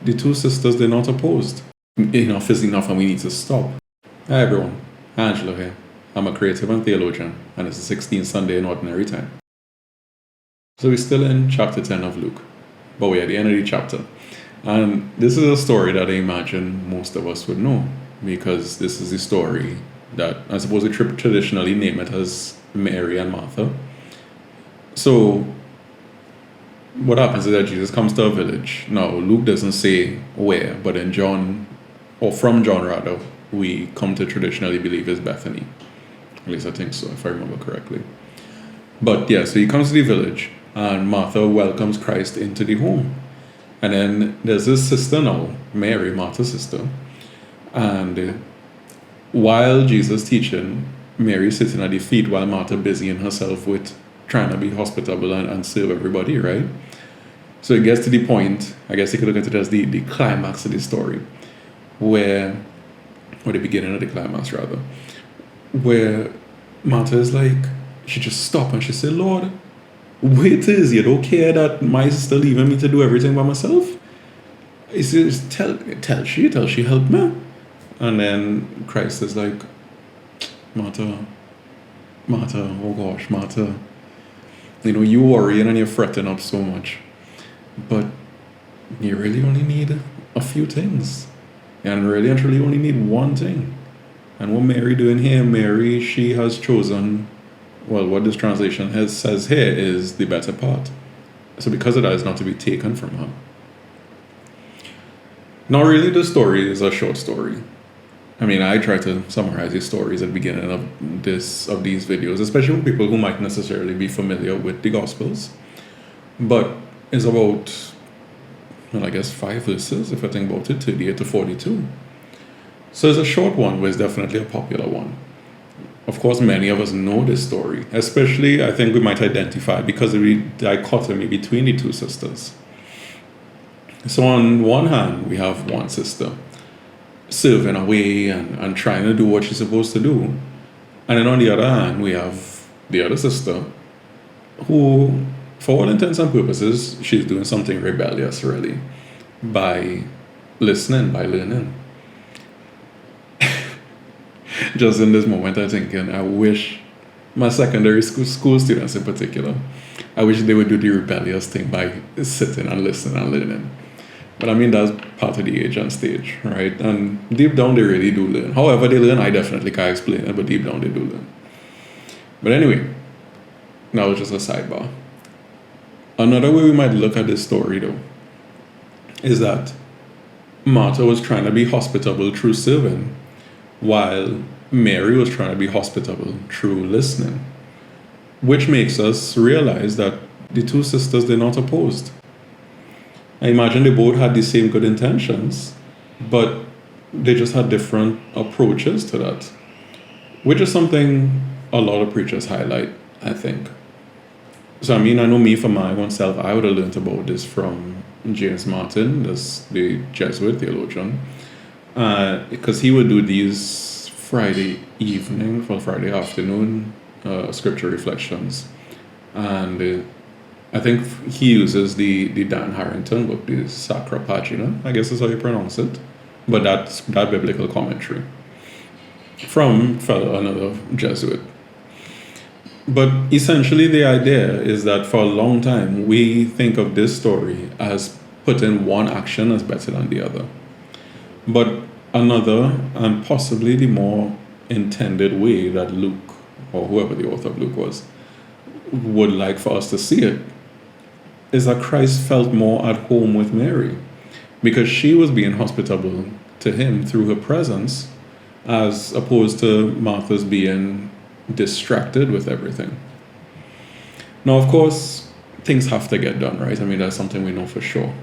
the two sisters, they're not opposed. Enough is enough and we need to stop. Hi everyone, Angelo here. I'm a creative and theologian, and it's the 16th Sunday in Ordinary Time. So we're still in chapter 10 of Luke, but we're at the end of the chapter. And this is a story that I imagine most of us would know, because this is the story that I suppose we traditionally name it as Mary and Martha. So what happens is that Jesus comes to a village. Now, Luke doesn't say where, but in John, or from John rather, we come to traditionally believe is Bethany. At least I think so, if I remember correctly. But yeah, so he comes to the village, and Martha welcomes Christ into the home. And then there's this sister now, Mary, Martha's sister. And while Jesus teaching, Mary's sitting at the feet while Martha busying herself with trying to be hospitable and serve everybody, right? So it gets to the point, I guess you could look at it as the climax of the story, or the beginning of the climax rather, where Martha is like, she just stopped and she said, Lord, wait, is you don't care that my sister leaving me to do everything by myself? He says, tell she help me. And then Christ is like, Martha, oh gosh, Martha, you worrying and you're fretting up so much, but you really only need a few things, and really and truly only need one thing. And what Mary doing here, Mary, she has chosen, well, what this translation says here is the better part. So because of that, it's not to be taken from her. Now really the story is a short story. I mean, I try to summarize these stories at the beginning of these videos, especially for people who might necessarily be familiar with the Gospels. But it's about, well, I guess 5 verses, if I think about it, 38 to 42. So it's a short one, but it's definitely a popular one. Of course, many of us know this story, especially I think we might identify because of the dichotomy between the two sisters. So on one hand, we have one sister serving away and trying to do what she's supposed to do. And then on the other hand, we have the other sister who, for all intents and purposes, she's doing something rebellious, really, by listening, by learning. Just in this moment, I'm thinking, I wish my secondary school students in particular, I wish they would do the rebellious thing by sitting and listening and learning. But I mean, that's part of the age and stage, right? And deep down, they really do learn. However they learn, I definitely can't explain it, but deep down, they do learn. But anyway, now it's just a sidebar. Another way we might look at this story, though, is that Martha was trying to be hospitable through serving, while Mary was trying to be hospitable through listening, which makes us realize that the two sisters, they're not opposed. I imagine they both had the same good intentions, but they just had different approaches to that, which is something a lot of preachers highlight, I think. So I mean, I know me for my own self, I would have learned about this from James Martin, the Jesuit theologian, because he would do these Friday afternoon scripture reflections, and I think he uses the Dan Harrington book, the Sacra Pagina, I guess is how you pronounce it, but that's that biblical commentary from another Jesuit. But essentially the idea is that for a long time we think of this story as putting one action as better than the other. But another, and possibly the more intended way that Luke, or whoever the author of Luke was, would like for us to see it, is that Christ felt more at home with Mary because she was being hospitable to him through her presence, as opposed to Martha's being distracted with everything. Now, of course, things have to get done, right? I mean, that's something we know for sure.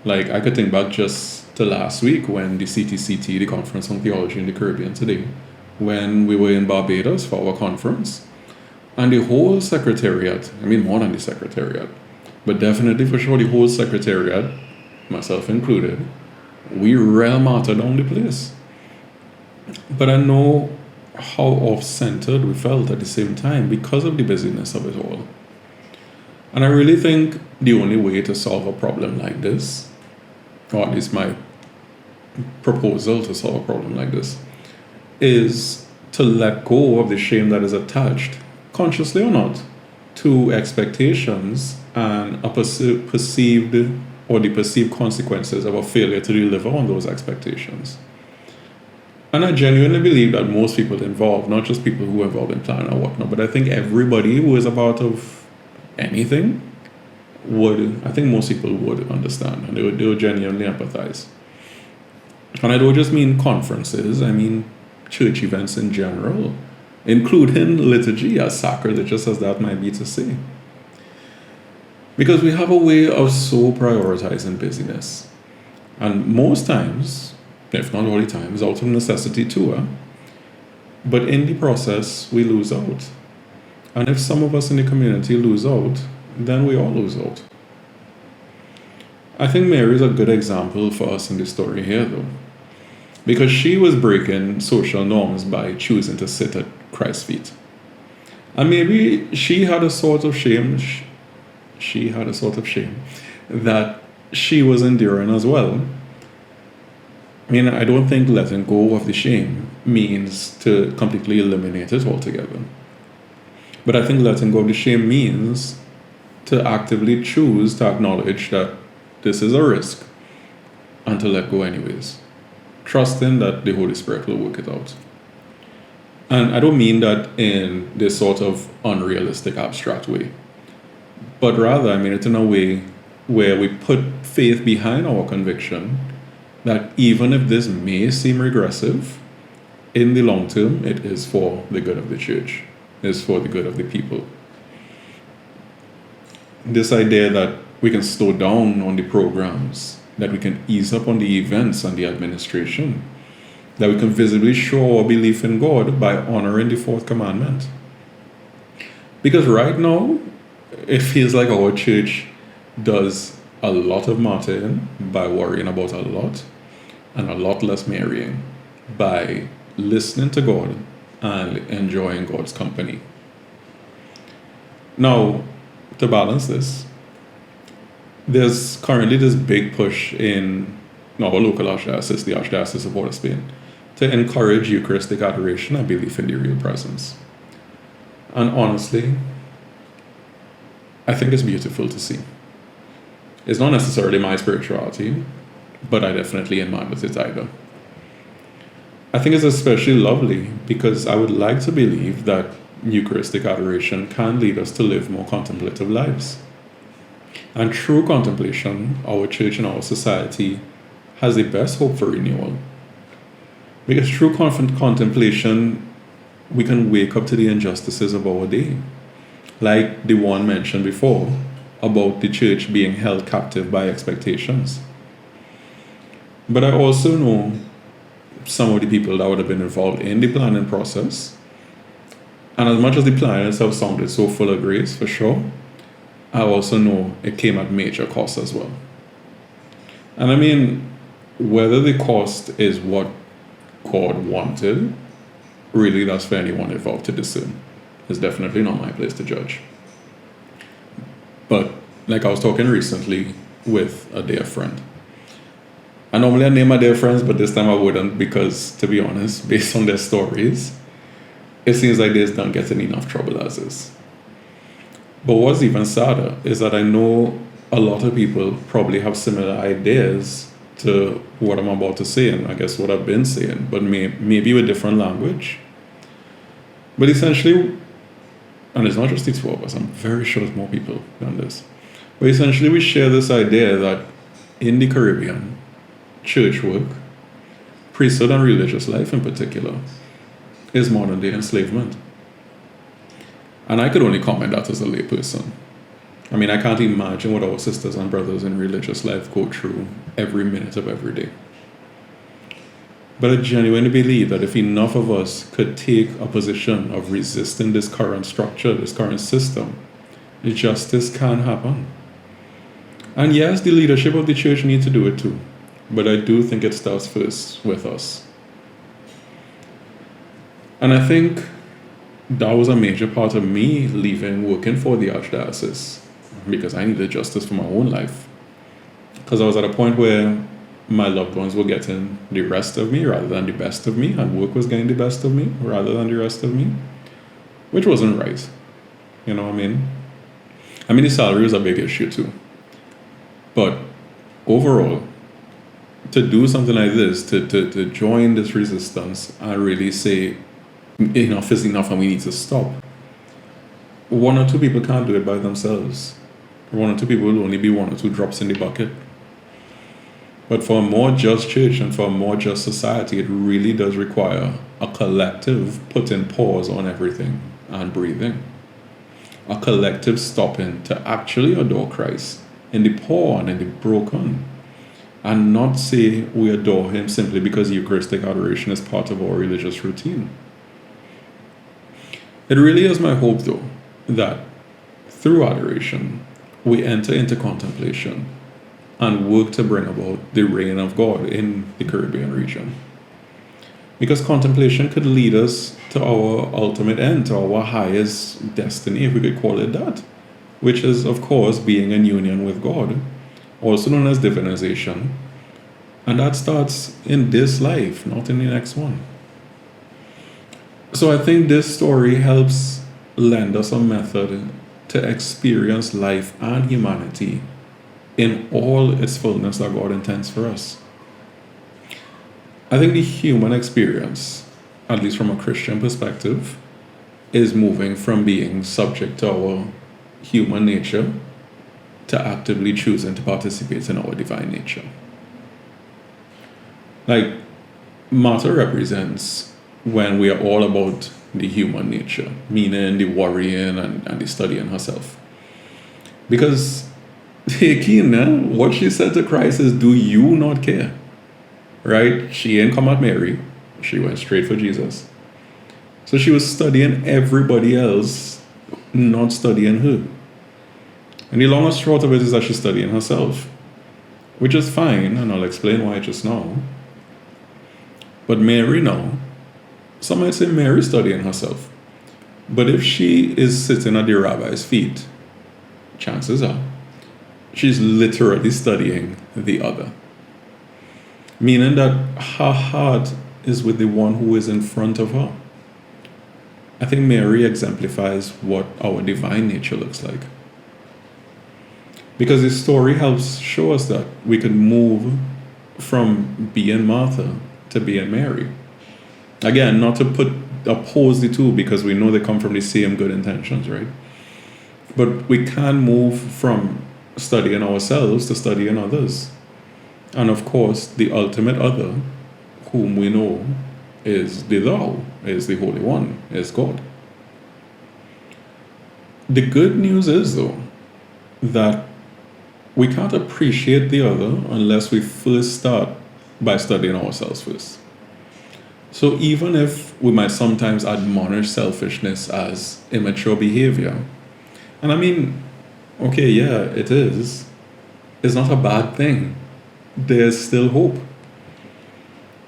Like, I could think back just to last week when the CTCT, the Conference on Theology in the Caribbean today, when we were in Barbados for our conference, and the whole secretariat, I mean more than the secretariat, but definitely for sure the whole secretariat, myself included, we rail Martha down the place. But I know how off-centered we felt at the same time because of the busyness of it all. And I really think the only way to solve a problem like this or at least my proposal to solve a problem like this, is to let go of the shame that is attached, consciously or not, to expectations and a perceived or the perceived consequences of a failure to deliver on those expectations. And I genuinely believe that most people involved, not just people who are involved in planning or whatnot, but I think everybody who is a part of anything I think most people would understand, and they would genuinely empathize. And I don't just mean conferences, I mean church events in general, including liturgy, as sacrilegious as that might be to say. Because we have a way of so prioritizing busyness. And most times, if not all the times, out of necessity too. But in the process, we lose out. And if some of us in the community lose out, then we all lose out. I think Mary is a good example for us in this story here, though. Because she was breaking social norms by choosing to sit at Christ's feet. And maybe she had a sort of shame. She had a sort of shame that she was enduring as well. I mean, I don't think letting go of the shame means to completely eliminate it altogether. But I think letting go of the shame means to actively choose to acknowledge that this is a risk and to let go anyways, trusting that the Holy Spirit will work it out. And I don't mean that in this sort of unrealistic, abstract way, but rather I mean it in a way where we put faith behind our conviction that even if this may seem regressive, in the long term, it is for the good of the church, it is for the good of the people. This idea that we can slow down on the programs, that we can ease up on the events and the administration, that we can visibly show our belief in God by honoring the fourth commandment. Because right now, it feels like our church does a lot of martyring by worrying about a lot, and a lot less marrying by listening to God and enjoying God's company. Now, to balance this, there's currently this big push in our local archdiocese, the Archdiocese of Port of Spain, to encourage Eucharistic adoration and belief in the real presence. And honestly, I think it's beautiful to see. It's not necessarily my spirituality, but I definitely am mine with it either. I think it's especially lovely because I would like to believe that Eucharistic adoration can lead us to live more contemplative lives. And through contemplation, our church and our society has the best hope for renewal. Because through contemplation, we can wake up to the injustices of our day. Like the one mentioned before, about the church being held captive by expectations. But I also know some of the people that would have been involved in the planning process. And as much as the planners have sounded so full of grace, for sure, I also know it came at major cost as well. And I mean, whether the cost is what God wanted, really that's for anyone involved to discern. It's definitely not my place to judge. But like I was talking recently with a dear friend. And normally I name my dear friends, but this time I wouldn't because, to be honest, based on their stories, it seems like they just don't get in enough trouble as is. But what's even sadder is that I know a lot of people probably have similar ideas to what I'm about to say, and I guess what I've been saying, but maybe with different language. But essentially, and it's not just the two of us, I'm very sure there's more people than this. But essentially we share this idea that in the Caribbean, church work, priesthood and religious life in particular, is modern day enslavement. And I could only comment that as a layperson. I mean, I can't imagine what our sisters and brothers in religious life go through every minute of every day. But I genuinely believe that if enough of us could take a position of resisting this current structure, this current system, justice can happen. And yes, the leadership of the church need to do it too. But I do think it starts first with us. And I think that was a major part of me leaving working for the Archdiocese, because I needed justice for my own life. Because I was at a point where my loved ones were getting the rest of me rather than the best of me, and work was getting the best of me rather than the rest of me, which wasn't right. You know what I mean? I mean, the salary was a big issue too. But overall, to do something like this, to join this resistance and really say, enough is enough and we need to stop. One or two people can't do it by themselves. One or two people will only be one or two drops in the bucket. But for a more just church and for a more just society, it really does require a collective putting pause on everything and breathing. A collective stopping to actually adore Christ in the poor and in the broken, and not say we adore him simply because Eucharistic adoration is part of our religious routine. It really is my hope, though, that through adoration, we enter into contemplation and work to bring about the reign of God in the Caribbean region. Because contemplation could lead us to our ultimate end, to our highest destiny, if we could call it that, which is, of course, being in union with God, also known as divinization. And that starts in this life, not in the next one. So I think this story helps lend us a method to experience life and humanity in all its fullness that God intends for us. I think the human experience, at least from a Christian perspective, is moving from being subject to our human nature to actively choosing to participate in our divine nature. Like, Martha represents when we are all about the human nature, meaning the worrying and the studying herself. Because what she said to Christ is, do you not care? Right? She ain't come at Mary. She went straight for Jesus. So she was studying everybody else, not studying her. And the long and short of it is that she's studying herself, which is fine, and I'll explain why just now. But Mary now, some might say Mary's studying herself. But if she is sitting at the rabbi's feet, chances are she's literally studying the other. Meaning that her heart is with the one who is in front of her. I think Mary exemplifies what our divine nature looks like. Because the story helps show us that we can move from being Martha to being Mary. Again, not to oppose the two, because we know they come from the same good intentions, right? But we can move from studying ourselves to studying others. And of course, the ultimate other, whom we know is the Thou, is the Holy One, is God. The good news is, though, that we can't appreciate the other unless we first start by studying ourselves first. So even if we might sometimes admonish selfishness as immature behavior, and I mean, okay, yeah, it is. It's not a bad thing. There's still hope.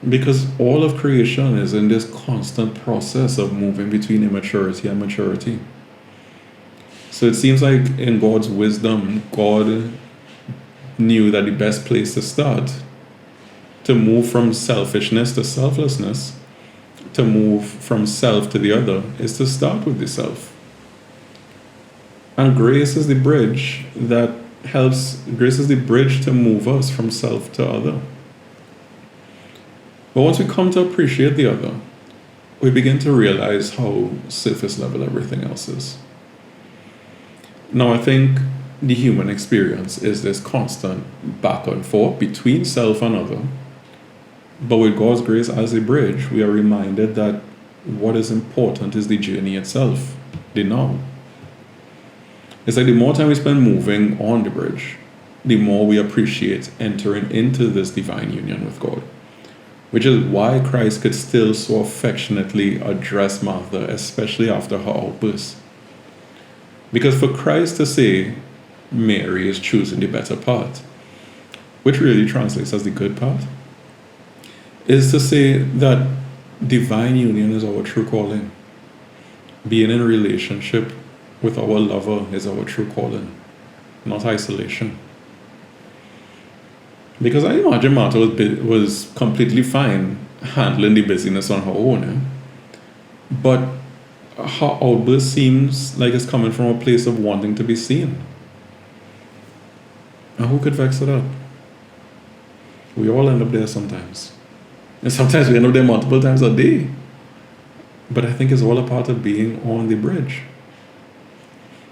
Because all of creation is in this constant process of moving between immaturity and maturity. So it seems like in God's wisdom, God knew that the best place to start, to move from selfishness to selflessness, to move from self to the other, is to start with the self. And grace is the bridge to move us from self to other. But once we come to appreciate the other, we begin to realize how surface level everything else is. Now, I think the human experience is this constant back and forth between self and other. But with God's grace as a bridge, we are reminded that what is important is the journey itself, the now. It's like the more time we spend moving on the bridge, the more we appreciate entering into this divine union with God. Which is why Christ could still so affectionately address Martha, especially after her outburst. Because for Christ to say, Mary is choosing the better part, which really translates as the good part, is to say that divine union is our true calling. Being in a relationship with our lover is our true calling, not isolation. Because I imagine Martha was completely fine handling the busyness on her own. But her outburst seems like it's coming from a place of wanting to be seen. And who could vex with that? We all end up there sometimes. And sometimes we end up there multiple times a day. But I think it's all a part of being on the bridge.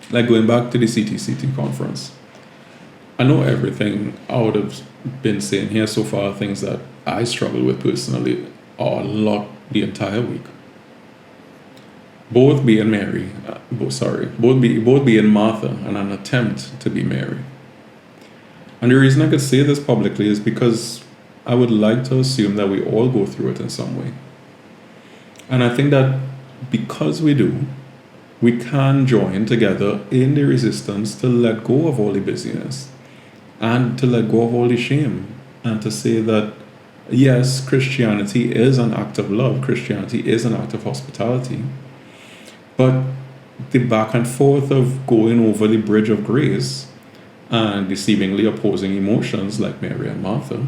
Like going back to the CTCT conference. I know everything I would have been saying here so far, things that I struggle with personally, a lot the entire week. Both being Mary, both being Martha and an attempt to be Mary. And the reason I could say this publicly is because I would like to assume that we all go through it in some way. And I think that because we do, we can join together in the resistance to let go of all the busyness and to let go of all the shame and to say that, yes, Christianity is an act of love, Christianity is an act of hospitality, but the back and forth of going over the bridge of grace and the seemingly opposing emotions like Mary and Martha,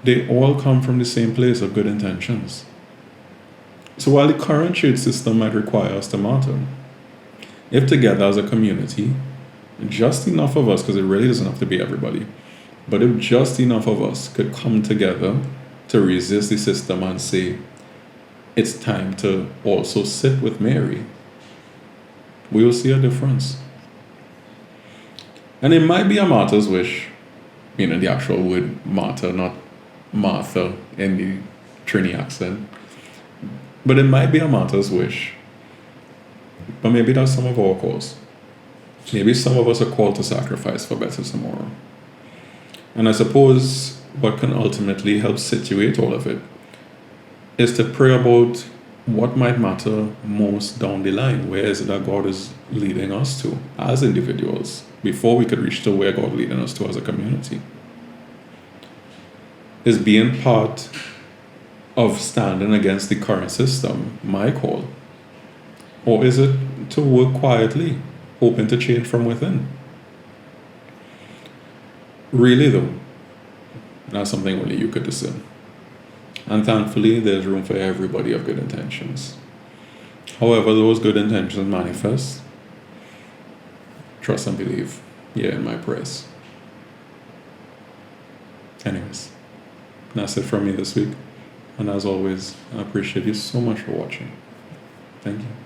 they all come from the same place of good intentions. So while the current church system might require us to martyr, if together as a community, just enough of us, because it really doesn't have to be everybody, but if just enough of us could come together to resist the system and say, it's time to also sit with Mary, we will see a difference. And it might be a martyr's wish, the actual word martyr, not Martha in the Trini accent, but it might be a martyr's wish. But maybe that's some of our cause. Maybe some of us are called to sacrifice for better tomorrow. And I suppose what can ultimately help situate all of it is to pray about what might matter most down the line. Where is it that God is leading us to as individuals before we could reach to where God is leading us to as a community? Is being part of standing against the current system my call? Or is it to work quietly, hoping to change from within? Really though, that's something only you could discern. And thankfully, there's room for everybody of good intentions. However, those good intentions manifest, trust and believe. Yeah, in my prayers. Anyways, that's it from me this week. And as always, I appreciate you so much for watching. Thank you.